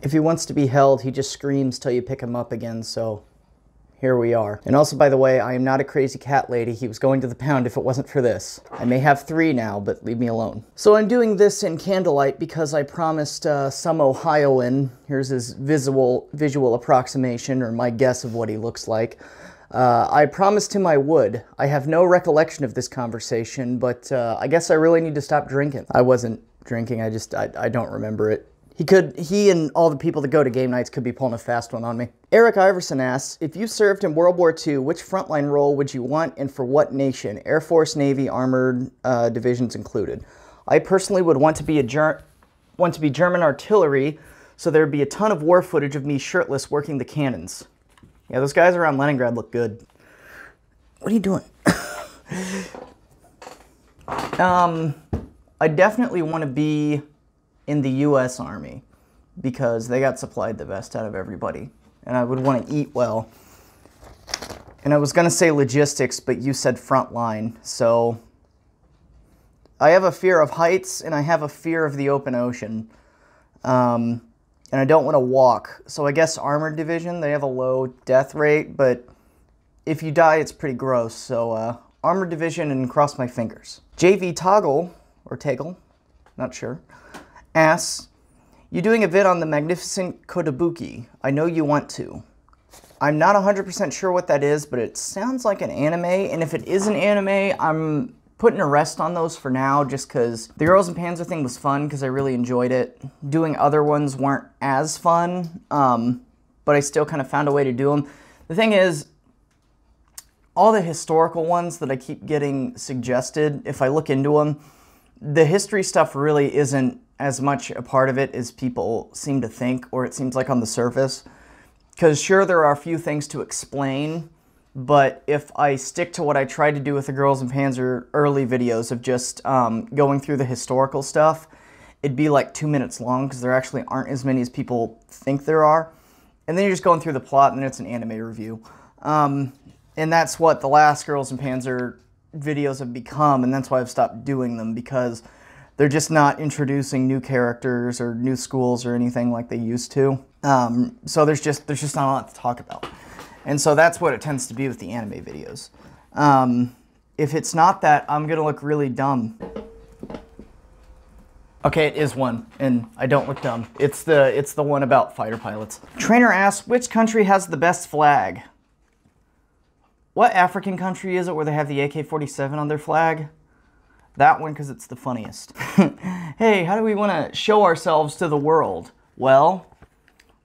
If he wants to be held, he just screams till you pick him up again, so here we are. And also, by the way, I am not a crazy cat lady. He was going to the pound if it wasn't for this. I may have 3 now, but leave me alone. So I'm doing this in candlelight because I promised some Ohioan, here's his visual approximation, or my guess of what he looks like. I promised him I would. I have no recollection of this conversation, but I guess I really need to stop drinking. I wasn't drinking, I don't remember it. He and all the people that go to game nights could be pulling a fast one on me. Eric Iverson asks, if you served in World War II, which frontline role would you want and for what nation? Air Force, Navy, armored divisions included. I personally would want to be German artillery, so there'd be a ton of war footage of me shirtless working the cannons. Yeah, those guys around Leningrad look good. What are you doing? I definitely want to be in the U.S. Army because they got supplied the best out of everybody. And I would want to eat well. And I was going to say logistics, but you said frontline. So I have a fear of heights and I have a fear of the open ocean. And I don't want to walk. So I guess armored division, they have a low death rate, but if you die, it's pretty gross. So armored division and cross my fingers. JV Toggle, or Taggle, not sure, asks, you doing a vid on the Magnificent Kotobuki? I know you want to. I'm not 100% sure what that is, but it sounds like an anime, and if it is an anime, I'm putting a rest on those for now, just because the Girls and Panzer thing was fun, because I really enjoyed it. Doing other ones weren't as fun, but I still kind of found a way to do them. The thing is, all the historical ones that I keep getting suggested, if I look into them, the history stuff really isn't as much a part of it as people seem to think, or it seems like on the surface. Because sure, there are a few things to explain, but if I stick to what I tried to do with the Girls and Panzer early videos of just going through the historical stuff, it'd be like 2 minutes long, because there actually aren't as many as people think there are. And then you're just going through the plot, and then it's an anime review. And that's what the last Girls and Panzer videos have become, and that's why I've stopped doing them, because they're just not introducing new characters or new schools or anything like they used to. So there's just not a lot to talk about. And so that's what it tends to be with the anime videos. If it's not that, I'm gonna look really dumb. Okay, it is one, and I don't look dumb. It's the one about fighter pilots. Trainer asks, which country has the best flag? What African country is it where they have the AK-47 on their flag? That one, because it's the funniest. Hey, how do we want to show ourselves to the world? Well,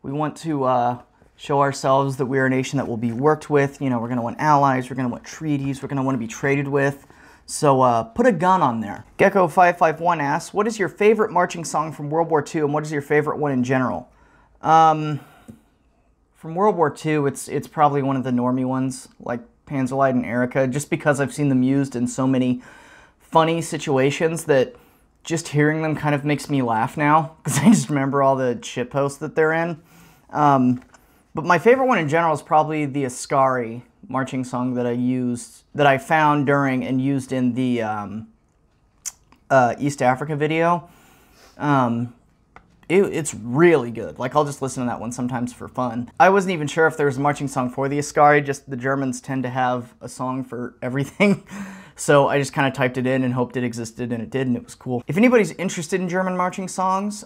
we want to show ourselves that we're a nation that will be worked with. You know, we're going to want allies, we're going to want treaties, we're going to want to be traded with. So put a gun on there. Gecko551 asks, what is your favorite marching song from World War II, and what is your favorite one in general? From World War II, it's probably one of the normie ones, like Panzerlied and Erica, just because I've seen them used in so many funny situations that just hearing them kind of makes me laugh now, because I just remember all the shitposts that they're in. But my favorite one in general is probably the Askari marching song that I found during and used in the East Africa video. It's really good. Like, I'll just listen to that one sometimes for fun. I wasn't even sure if there was a marching song for the Askari, just the Germans tend to have a song for everything. So I just kind of typed it in and hoped it existed, and it did, and it was cool. If anybody's interested in German marching songs,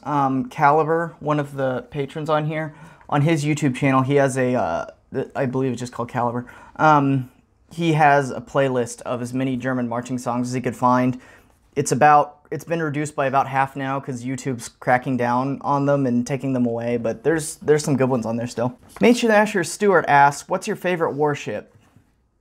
Caliber, one of the patrons on here, on his YouTube channel, he has a, I believe it's just called Caliber. He has a playlist of as many German marching songs as he could find. It's been reduced by about half now because YouTube's cracking down on them and taking them away, but there's some good ones on there still. Major Asher Stewart asks, what's your favorite warship?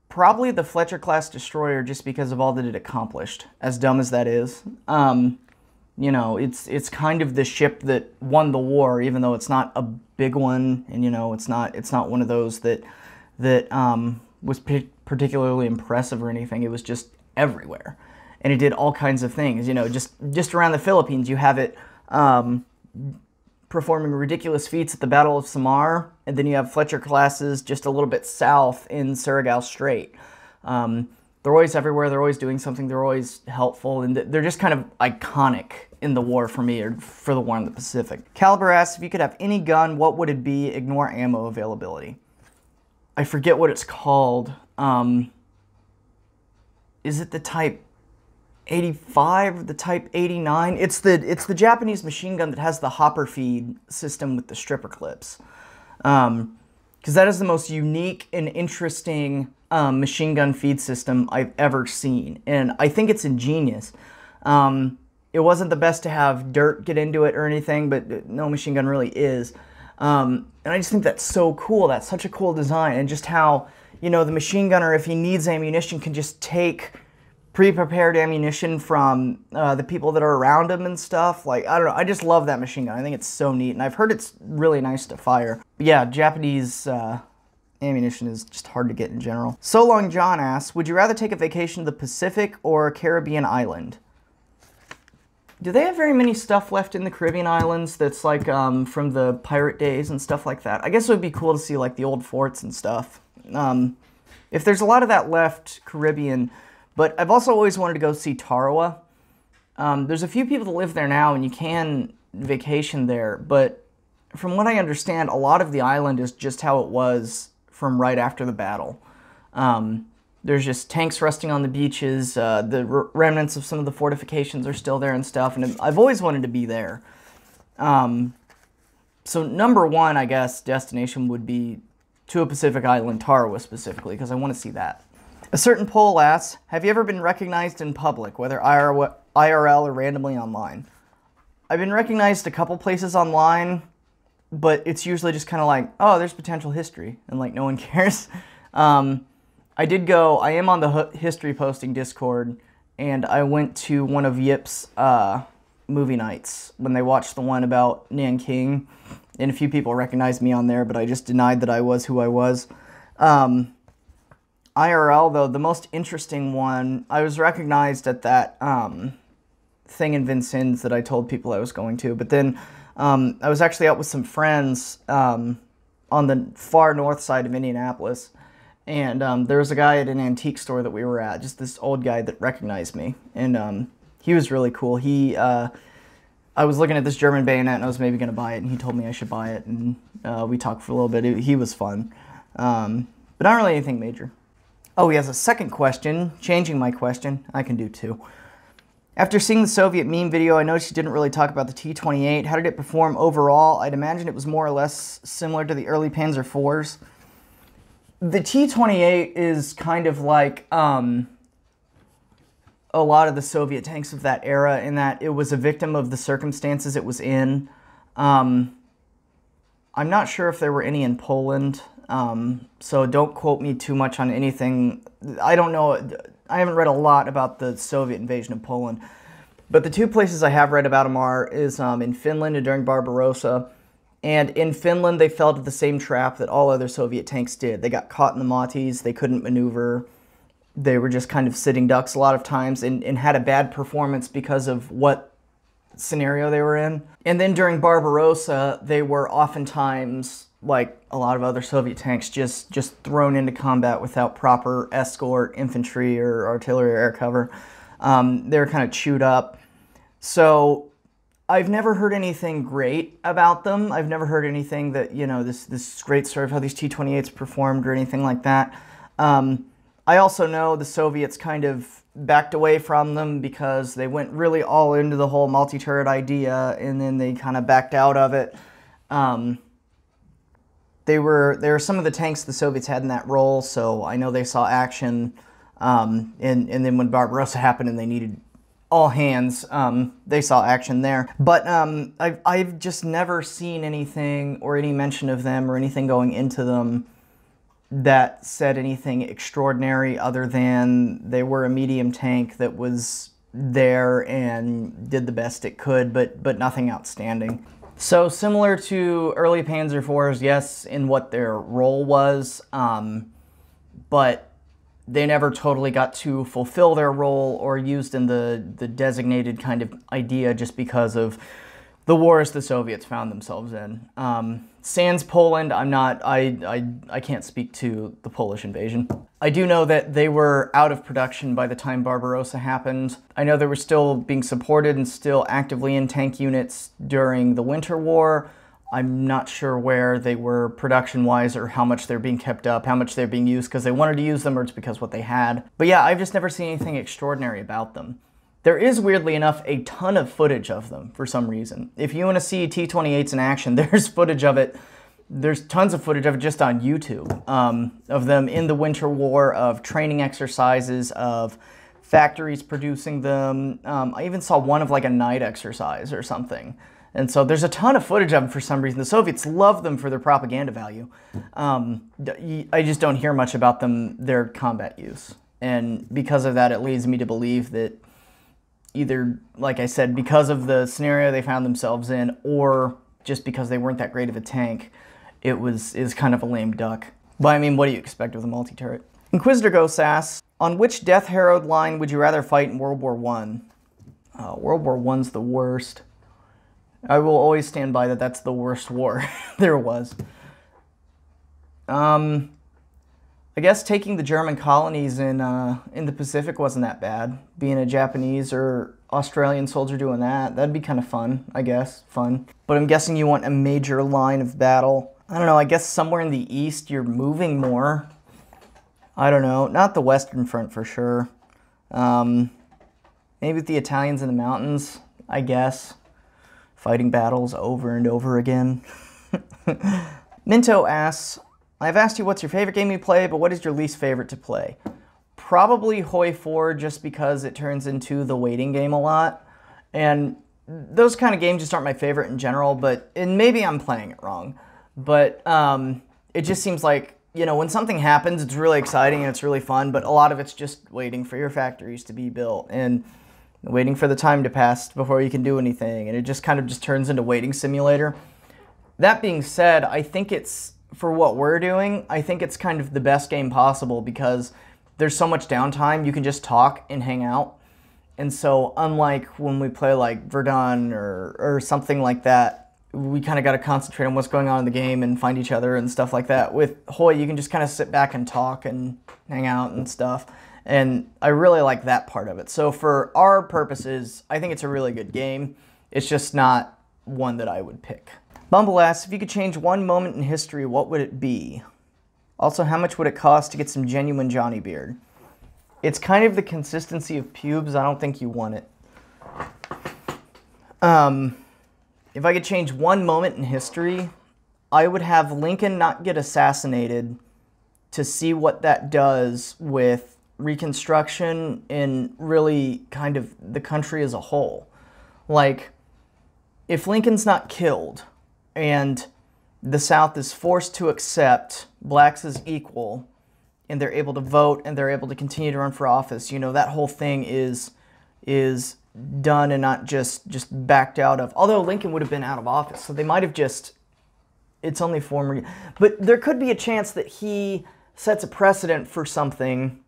Probably the Fletcher-class destroyer, just because of all that it accomplished, as dumb as that is. You know, it's kind of the ship that won the war, even though it's not a big one, and you know, it's not one of those that was particularly impressive or anything. It was just everywhere, and it did all kinds of things. You know, just around the Philippines, you have it performing ridiculous feats at the Battle of Samar, and then you have Fletcher classes just a little bit south in Surigao Strait. They're always everywhere, they're always doing something, they're always helpful, and they're just kind of iconic in the war for me, or for the war in the Pacific. Caliber asks, if you could have any gun, what would it be? Ignore ammo availability. I forget what it's called. Is it the Type 85, the Type 89? It's the Japanese machine gun that has the hopper feed system with the stripper clips. Because that is the most unique and interesting machine gun feed system I've ever seen. And I think it's ingenious. It wasn't the best to have dirt get into it or anything, but no machine gun really is. And I just think that's so cool. That's such a cool design. And just how, you know, the machine gunner, if he needs ammunition, can just take pre-prepared ammunition from the people that are around him and stuff. Like, I don't know, I just love that machine gun. I think it's so neat, and I've heard it's really nice to fire. But yeah, Japanese ammunition is just hard to get in general. So Long John asks, would you rather take a vacation to the Pacific or a Caribbean island? Do they have very many stuff left in the Caribbean islands that's like from the pirate days and stuff like that? I guess it would be cool to see like the old forts and stuff. If there's a lot of that left, Caribbean. But I've also always wanted to go see Tarawa. There's a few people that live there now, and you can vacation there. But from what I understand, a lot of the island is just how it was from right after the battle. There's just tanks rusting on the beaches. The remnants of some of the fortifications are still there and stuff. And I've always wanted to be there. So number one, I guess, destination would be to a Pacific island, Tarawa specifically, because I want to see that. A certain poll asks, have you ever been recognized in public, whether IRL or randomly online? I've been recognized a couple places online, but it's usually just kind of like, oh, there's potential history, and like no one cares. I am on the history posting Discord, and I went to one of Yip's movie nights when they watched the one about Nanking, and a few people recognized me on there, but I just denied that I was who I was. IRL, though, the most interesting one, I was recognized at that thing in Vincennes that I told people I was going to, but then I was actually out with some friends on the far north side of Indianapolis, and there was a guy at an antique store that we were at, just this old guy that recognized me, and he was really cool. I was looking at this German bayonet, and I was maybe going to buy it, and he told me I should buy it, and we talked for a little bit. He was fun, but not really anything major. Oh, he has a second question, changing my question. I can do two. After seeing the Soviet meme video, I noticed you didn't really talk about the T-28. How did it perform overall? I'd imagine it was more or less similar to the early Panzer IVs. The T-28 is kind of like a lot of the Soviet tanks of that era, in that it was a victim of the circumstances it was in. I'm not sure if there were any in Poland. So don't quote me too much on anything. I don't know. I haven't read a lot about the Soviet invasion of Poland. But the two places I have read about them is in Finland and during Barbarossa. And in Finland, they fell to the same trap that all other Soviet tanks did. They got caught in the Motis. They couldn't maneuver. They were just kind of sitting ducks a lot of times, and had a bad performance because of what scenario they were in. And then during Barbarossa, they were oftentimes, like a lot of other Soviet tanks, just thrown into combat without proper escort, infantry, or artillery or air cover. They were kind of chewed up. So I've never heard anything great about them. I've never heard anything that, you know, this great story of how these T-28s performed or anything like that. I also know the Soviets kind of backed away from them because they went really all into the whole multi-turret idea, and then they kind of backed out of it. They were some of the tanks the Soviets had in that role, so I know they saw action. And then when Barbarossa happened and they needed all hands, they saw action there. But I've just never seen anything or any mention of them or anything going into them that said anything extraordinary other than they were a medium tank that was there and did the best it could, but nothing outstanding. So similar to early Panzer IVs, yes, in what their role was, but they never totally got to fulfill their role or used in the designated kind of idea just because of the wars the Soviets found themselves in. Sans Poland, I can't speak to the Polish invasion. I do know that they were out of production by the time Barbarossa happened. I know they were still being supported and still actively in tank units during the Winter War. I'm not sure where they were production-wise or how much they're being kept up, how much they're being used because they wanted to use them or it's because what they had. But yeah, I've just never seen anything extraordinary about them. There is, weirdly enough, a ton of footage of them for some reason. If you want to see T-28s in action, there's footage of it. There's tons of footage of it just on YouTube, of them in the Winter War, of training exercises, of factories producing them. I even saw one of like a night exercise or something. And so there's a ton of footage of them for some reason. The Soviets love them for their propaganda value. I just don't hear much about them, their combat use. And because of that, it leads me to believe that either, like I said, because of the scenario they found themselves in, or just because they weren't that great of a tank, is kind of a lame duck. But I mean, what do you expect with a multi-turret? Inquisitor Ghost asks, on which Death Herald line would you rather fight in World War I? World War I's the worst. I will always stand by that that's the worst war there was. I guess taking the German colonies in the Pacific wasn't that bad. Being a Japanese or Australian soldier doing that, that'd be kind of fun, I guess. Fun. But I'm guessing you want a major line of battle. I don't know, I guess somewhere in the east you're moving more. I don't know, not the Western Front for sure. Maybe with the Italians in the mountains, I guess. Fighting battles over and over again. Minto asks, I've asked you what's your favorite game you play, but what is your least favorite to play? Probably Hoi 4, just because it turns into the waiting game a lot. And those kind of games just aren't my favorite in general, and maybe I'm playing it wrong. But it just seems like, you know, when something happens, it's really exciting and it's really fun, but a lot of it's just waiting for your factories to be built and waiting for the time to pass before you can do anything, and it just kind of just turns into waiting simulator. That being said, I think it's, for what we're doing, I think it's kind of the best game possible because there's so much downtime, you can just talk and hang out. And so unlike when we play like Verdun or something like that, we kind of got to concentrate on what's going on in the game and find each other and stuff like that. With Hoi, you can just kind of sit back and talk and hang out and stuff. And I really like that part of it. So for our purposes, I think it's a really good game. It's just not one that I would pick. Bumble asks, if you could change one moment in history, what would it be? Also, how much would it cost to get some genuine Johnny beard? It's kind of the consistency of pubes. I don't think you want it. If I could change one moment in history, I would have Lincoln not get assassinated to see what that does with Reconstruction and really kind of the country as a whole. Like, if Lincoln's not killed and the South is forced to accept blacks as equal and they're able to vote and they're able to continue to run for office, you know, that whole thing is done and not just backed out of. Although Lincoln would have been out of office, so they might have just, it's only former, but there could be a chance that he sets a precedent for something.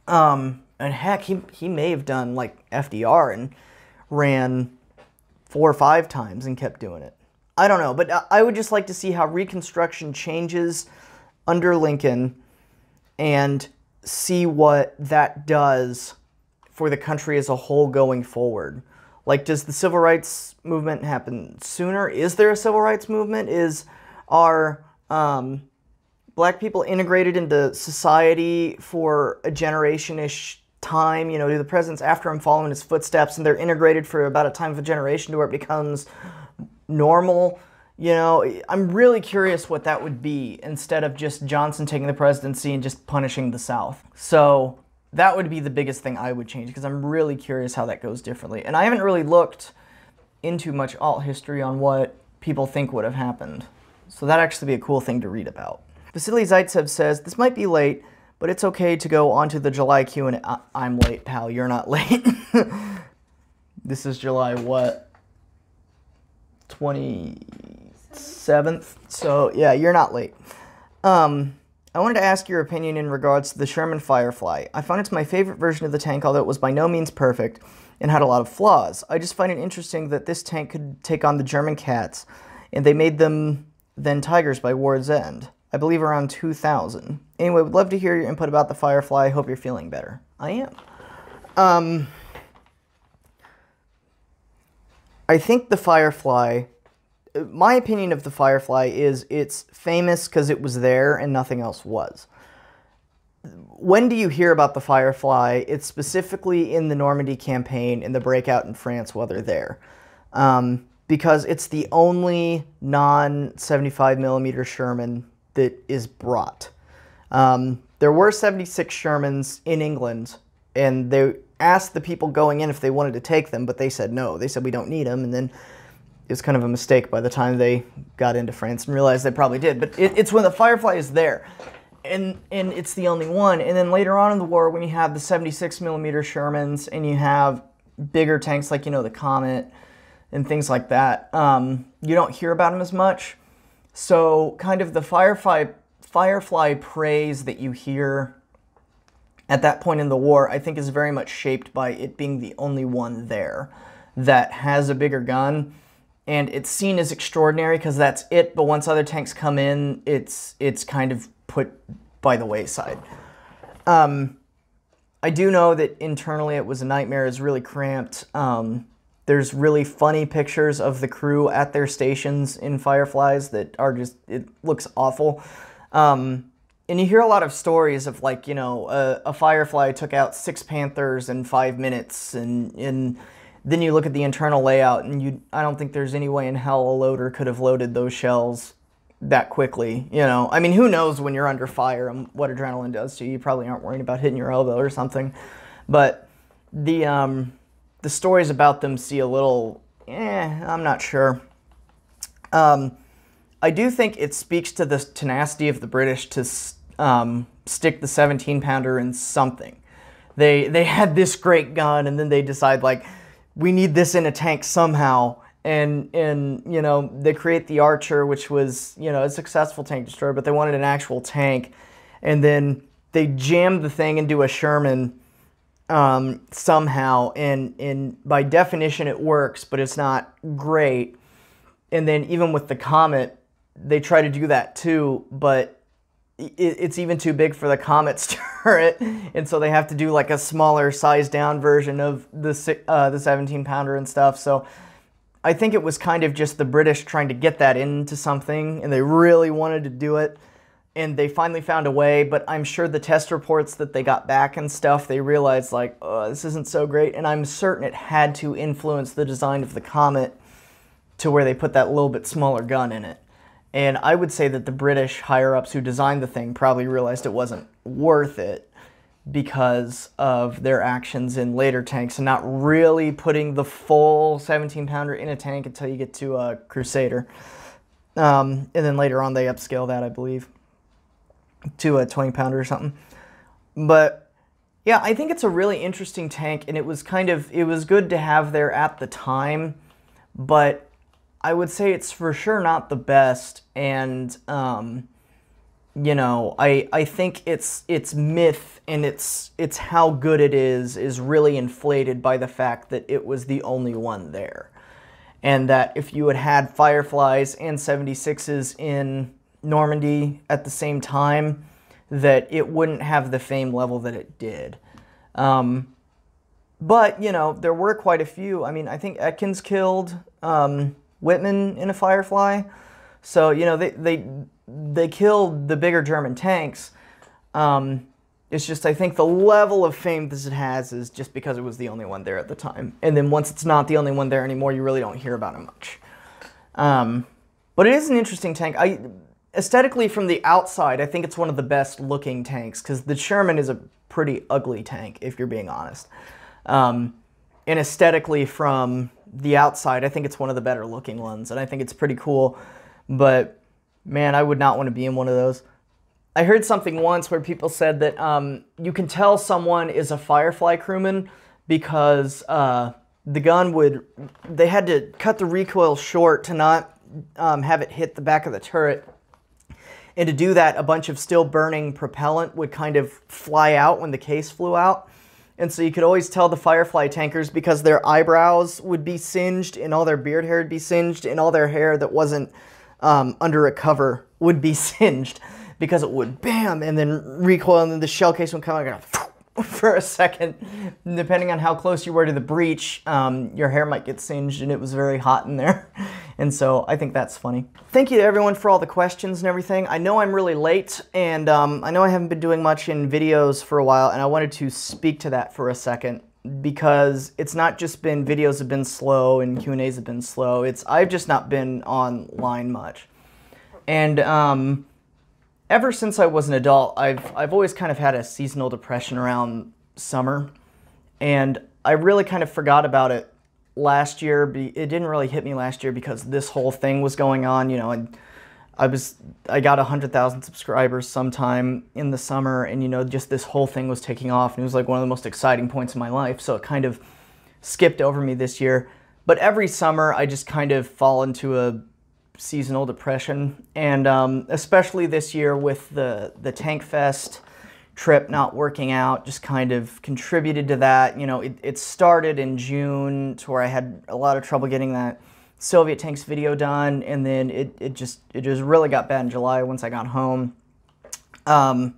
And heck, he may have done like FDR and ran 4 or 5 times and kept doing it. I don't know, but I would just like to see how Reconstruction changes under Lincoln and see what that does for the country as a whole going forward. Like, does the civil rights movement happen sooner? Is there a civil rights movement? Are black people integrated into society for a generation-ish time? You know, do the presidents after him follow in his footsteps and they're integrated for about a time of a generation to where it becomes normal? You know, I'm really curious what that would be instead of just Johnson taking the presidency and just punishing the South. So that would be the biggest thing I would change, because I'm really curious how that goes differently. And I haven't really looked into much alt history on what people think would have happened. So that'd actually be a cool thing to read about. Vasily Zaitsev says, this might be late, but it's okay to go on to the July Q&A. I'm late, pal. You're not late. This is July what? 27th? So yeah, you're not late. I wanted to ask your opinion in regards to the Sherman Firefly. I found it's my favorite version of the tank, although it was by no means perfect and had a lot of flaws. I just find it interesting that this tank could take on the German Cats, and they made them then Tigers by war's end. I believe around 2000. Anyway, would love to hear your input about the Firefly. Hope you're feeling better. I am. I think the Firefly, my opinion of the Firefly is it's famous because it was there and nothing else was. When do you hear about the Firefly? It's specifically in the Normandy campaign, in the breakout in France while they're there. Because it's the only non-75mm Sherman that is brought. There were 76 Shermans in England, and they asked the people going in if they wanted to take them, but they said no. They said we don't need them, and then it was kind of a mistake by the time they got into France and realized they probably did. But it's when the Firefly is there, and it's the only one. And then later on in the war, when you have the 76mm Shermans and you have bigger tanks like, the Comet and things like that, you don't hear about them as much. So kind of the Firefly praise that you hear at that point in the war, I think is very much shaped by it being the only one there that has a bigger gun. And it's seen as extraordinary because that's it, but once other tanks come in, it's kind of put by the wayside. I do know that internally it was a nightmare. It's really cramped. There's really funny pictures of the crew at their stations in Fireflies that are just, it looks awful. And you hear a lot of stories of like, a Firefly took out 6 Panthers in 5 minutes, and then you look at the internal layout, and I don't think there's any way in hell a loader could have loaded those shells that quickly, I mean, who knows when you're under fire and what adrenaline does to you. You probably aren't worried about hitting your elbow or something. But the stories about them see a little, I'm not sure. I do think it speaks to the tenacity of the British to stick the 17-pounder in something. They had this great gun, and then they decide, like, we need this in a tank somehow. And they create the Archer, which was, a successful tank destroyer, but they wanted an actual tank. And then they jammed the thing into a Sherman somehow. And by definition, it works, but it's not great. And then even with the Comet, they try to do that too, but it's even too big for the Comet's turret, and so they have to do like a smaller sized down version of the 17-pounder and stuff. So I think it was kind of just the British trying to get that into something, and they really wanted to do it, and they finally found a way. But I'm sure the test reports that they got back and stuff, they realized like, oh, this isn't so great, and I'm certain it had to influence the design of the Comet to where they put that little bit smaller gun in it. And I would say that the British higher-ups who designed the thing probably realized it wasn't worth it because of their actions in later tanks and not really putting the full 17-pounder in a tank until you get to a Crusader. And then later on they upscale that, I believe, to a 20-pounder or something. But yeah, I think it's a really interesting tank, and it was good to have there at the time, but I would say it's for sure not the best, and I think its myth and its how good it is really inflated by the fact that it was the only one there, and that if you had Fireflies and 76s in Normandy at the same time, that it wouldn't have the fame level that it did. But there were quite a few. I mean, I think Atkins killed Whitman in a Firefly, so they killed the bigger German tanks. It's just, I think the level of fame that it has is just because it was the only one there at the time, and then once it's not the only one there anymore, you really don't hear about it much. But it is an interesting tank. Aesthetically, from the outside, I think it's one of the best looking tanks, because the Sherman is a pretty ugly tank, if you're being honest. And aesthetically, from the outside, I think it's one of the better looking ones, and I think it's pretty cool. But man, I would not want to be in one of those. I heard something once where people said that you can tell someone is a Firefly crewman because the gun they had to cut the recoil short to not have it hit the back of the turret. And to do that, a bunch of still burning propellant would kind of fly out when the case flew out. And so you could always tell the Firefly tankers because their eyebrows would be singed and all their beard hair would be singed and all their hair that wasn't under a cover would be singed. because it would bam and then recoil, and then the shell case would come out for a second. Depending on how close you were to the breech, your hair might get singed, and it was very hot in there. And so I think that's funny. Thank you to everyone for all the questions and everything. I know I'm really late, and I know I haven't been doing much in videos for a while, and I wanted to speak to that for a second, because it's not just been videos have been slow and Q&As have been slow. I've just not been online much. And ever since I was an adult, I've always kind of had a seasonal depression around summer, and I really kind of forgot about it last year. It didn't really hit me last year because this whole thing was going on, you know, and I got 100,000 subscribers sometime in the summer, and you know, just this whole thing was taking off, and it was like one of the most exciting points in my life, so it kind of skipped over me this year. But every summer I just kind of fall into a seasonal depression, and especially this year with the Tank Fest trip not working out just kind of contributed to that. You know, it started in June to where I had a lot of trouble getting that Soviet Tanks video done, and then it just really got bad in July once I got home. I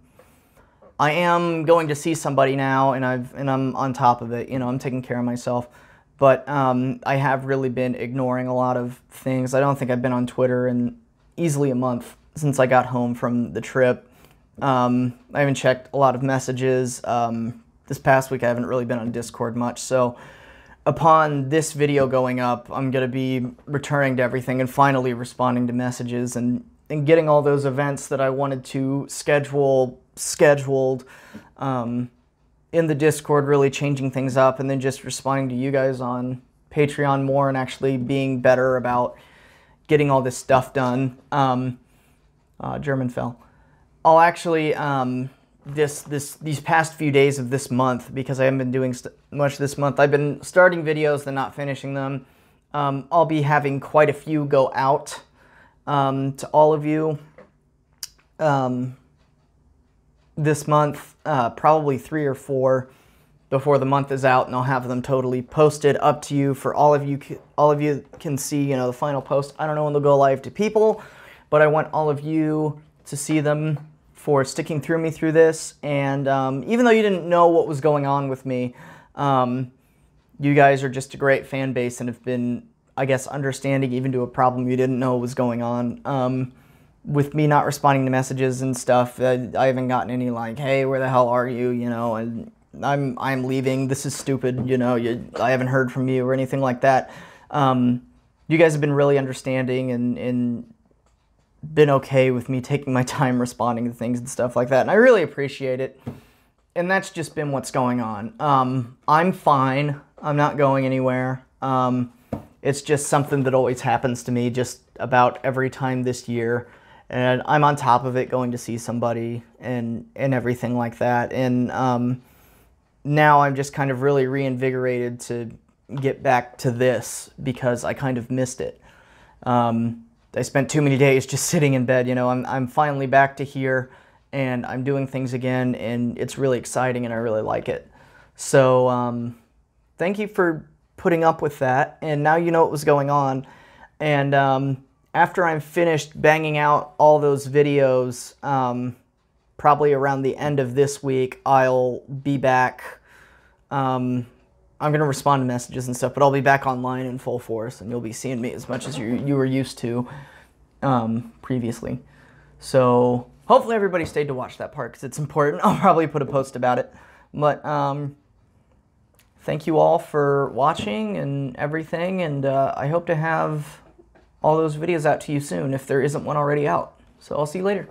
am going to see somebody now, and I'm on top of it. You know, I'm taking care of myself. But I have really been ignoring a lot of things. I don't think I've been on Twitter in easily a month since I got home from the trip. I haven't checked a lot of messages. This past week I haven't really been on Discord much. So upon this video going up, I'm going to be returning to everything and finally responding to messages and getting all those events that I wanted to scheduled in the Discord, really changing things up, and then just responding to you guys on Patreon more and actually being better about getting all this stuff done. German fell. I'll actually, these past few days of this month, because I haven't been doing much this month, I've been starting videos then not finishing them. I'll be having quite a few go out to all of you this month, probably 3 or 4 before the month is out, and I'll have them totally posted up to you for all of you. All of you can see, you know, the final post. I don't know when they'll go live to people, but I want all of you to see them for sticking through me through this. And even though you didn't know what was going on with me, you guys are just a great fan base and have been, I guess, understanding even to a problem you didn't know was going on. With me not responding to messages and stuff, I haven't gotten any like, hey, where the hell are you, you know, and I'm leaving, this is stupid, you know, I haven't heard from you or anything like that. You guys have been really understanding and been okay with me taking my time responding to things and stuff like that, and I really appreciate it. And that's just been what's going on. I'm fine. I'm not going anywhere. It's just something that always happens to me just about every time this year. And I'm on top of it, going to see somebody and everything like that. And now I'm just kind of really reinvigorated to get back to this because I kind of missed it. I spent too many days just sitting in bed. You know, I'm finally back to here, and I'm doing things again, and it's really exciting, and I really like it. So thank you for putting up with that, and now you know what was going on. And after I'm finished banging out all those videos, probably around the end of this week, I'll be back. I'm going to respond to messages and stuff, but I'll be back online in full force, and you'll be seeing me as much as you were used to previously. So hopefully everybody stayed to watch that part because it's important. I'll probably put a post about it. But thank you all for watching and everything, and I hope to have all those videos out to you soon if there isn't one already out. So I'll see you later.